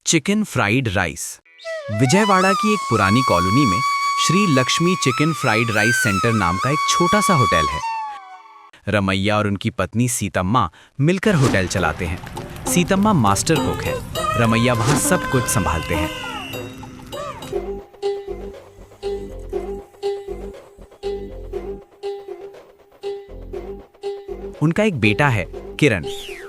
Chicken fried rice. Vijayawada की एक पुरानी कॉलोनी में Shri Lakshmi chicken fried rice centre नाम का एक छोटा सा होटल है। रमैया और उनकी पत्नी सीतम्मा मिलकर होटल चलाते हैं। सीतम्मा मास्टर कुक है, रमैया वहां सब कुछ संभालते हैं। उनका एक बेटा है किरण।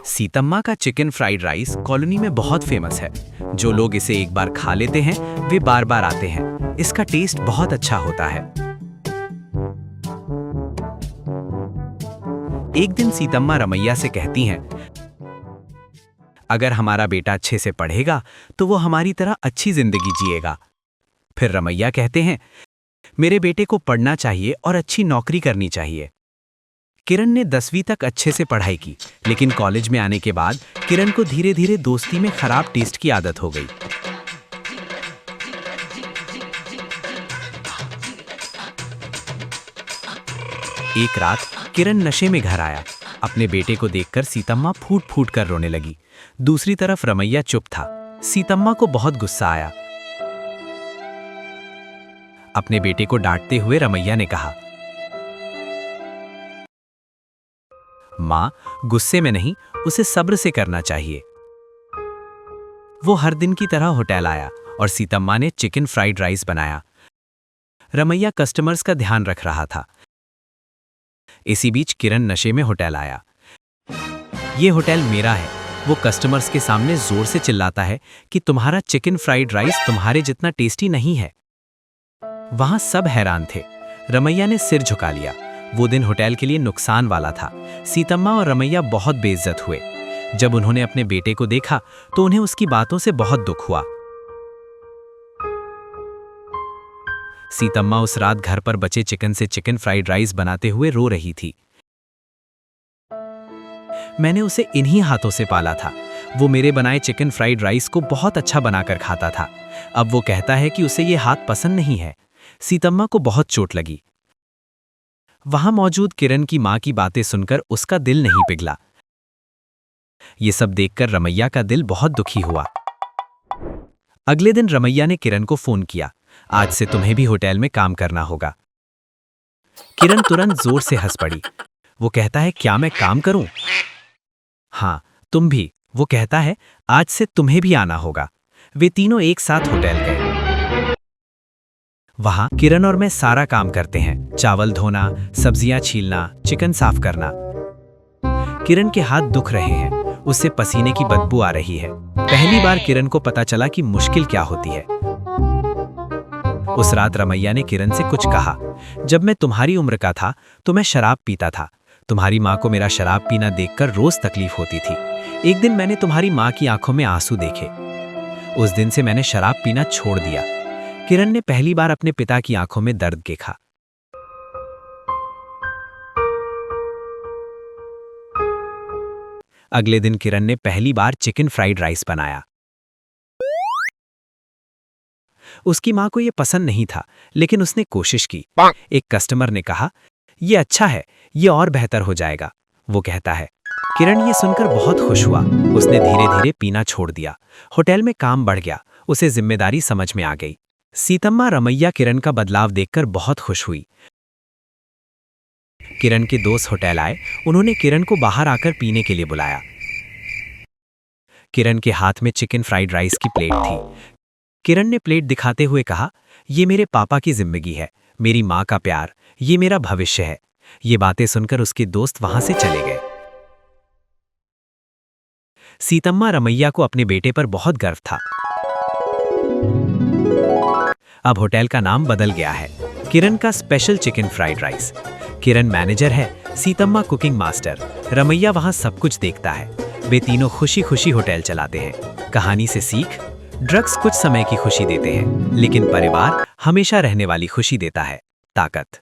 सीतम्मा का चिकन फ्राइड राइस कॉलोनी में बहुत फेमस है। जो लोग इसे एक बार खा लेते हैं वे बार बार आते हैं। इसका टेस्ट बहुत अच्छा होता है। एक दिन सीतम्मा रमैया से कहती हैं, अगर हमारा बेटा अच्छे से पढ़ेगा तो वो हमारी तरह अच्छी जिंदगी जिएगा। फिर रमैया कहते हैं, मेरे बेटे को पढ़ना चाहिए और अच्छी नौकरी करनी चाहिए। किरण ने 10वीं तक अच्छे से पढ़ाई की, लेकिन कॉलेज में आने के बाद किरण को धीरे धीरे दोस्ती में खराब टेस्ट की आदत हो गई। एक रात किरण नशे में घर आया। अपने बेटे को देखकर सीतम्मा फूट फूट कर रोने लगी। दूसरी तरफ रमैया चुप था। सीतम्मा को बहुत गुस्सा आया। अपने बेटे को डांटते हुए रमैया ने कहा, मां, गुस्से में नहीं, उसे सब्र से करना चाहिए। वो हर दिन की तरह होटल आया और सीतम्मा ने चिकन फ्राइड राइस बनाया। रमैया कस्टमर्स का ध्यान रख रहा था। इसी बीच किरण नशे में होटल आया। ये होटल मेरा है। वो कस्टमर्स के सामने जोर से चिल्लाता है कि तुम्हारा चिकन फ्राइड राइस तुम्हारे जितना टेस्टी नहीं है। वहां सब हैरान थे। रमैया ने सिर झुका लिया। वो दिन होटल के लिए नुकसान वाला था। सीतम्मा और रमैया बहुत बेइज्जत हुए। जब उन्होंने अपने बेटे को देखा तो उन्हें उसकी बातों से बहुत दुख हुआ। सीतम्मा उस रात घर पर बचे चिकन से चिकन फ्राइड राइस बनाते हुए रो रही थी। मैंने उसे इन्हीं हाथों से पाला था। वो मेरे बनाए चिकन फ्राइड राइस को बहुत अच्छा बनाकर खाता था। अब वो कहता है कि उसे ये हाथ पसंद नहीं है। सीतम्मा को बहुत चोट लगी। वहां मौजूद किरण की मां की बातें सुनकर उसका दिल नहीं पिघला। ये सब देखकर रमैया का दिल बहुत दुखी हुआ। अगले दिन रमैया ने किरण को फोन किया, आज से तुम्हें भी होटल में काम करना होगा। किरण तुरंत जोर से हंस पड़ी। वो कहता है, क्या मैं काम करूं? हाँ, तुम भी। वो कहता है, आज से तुम्हें भी आना होगा। वे तीनों एक साथ होटल गए। वहां किरण और मैं सारा काम करते हैं, चावल धोना, सब्जियां छीलना, चिकन साफ करना। किरण के हाथ दुख रहे हैं, उससे पसीने की बदबू आ रही है। पहली बार किरण को पता चला कि मुश्किल क्या होती है। उस रात रमैया ने किरण से कुछ कहा, जब मैं तुम्हारी उम्र का था तो मैं शराब पीता था। तुम्हारी माँ को मेरा शराब पीना देखकर रोज तकलीफ होती थी। एक दिन मैंने तुम्हारी माँ की आंखों में आंसू देखे। उस दिन से मैंने शराब पीना छोड़ दिया। किरण ने पहली बार अपने पिता की आंखों में दर्द देखा। अगले दिन किरण ने पहली बार चिकन फ्राइड राइस बनाया। उसकी मां को यह पसंद नहीं था, लेकिन उसने कोशिश की। एक कस्टमर ने कहा, यह अच्छा है, यह और बेहतर हो जाएगा। वो कहता है। किरण ये सुनकर बहुत खुश हुआ। उसने धीरे धीरे पीना छोड़ दिया। होटल में काम बढ़ गया। उसे जिम्मेदारी समझ में आ गई। सीतम्मा रमैया किरण का बदलाव देखकर बहुत खुश हुई। किरण के दोस्त होटल आए। उन्होंने किरण को बाहर आकर पीने के लिए बुलाया। किरण के हाथ में चिकन फ्राइड राइस की प्लेट थी। किरण ने प्लेट दिखाते हुए कहा, ये मेरे पापा की जिंदगी है, मेरी माँ का प्यार, ये मेरा भविष्य है। ये बातें सुनकर उसके दोस्त वहां से चले गए। सीतम्मा रमैया को अपने बेटे पर बहुत गर्व था। अब होटल का नाम बदल गया है, किरण का स्पेशल चिकन फ्राइड राइस। किरण मैनेजर है, सीतम्मा कुकिंग मास्टर, रमैया वहां सब कुछ देखता है। वे तीनों खुशी खुशी होटल चलाते हैं। कहानी से सीख, ड्रग्स कुछ समय की खुशी देते हैं, लेकिन परिवार हमेशा रहने वाली खुशी देता है। ताकत।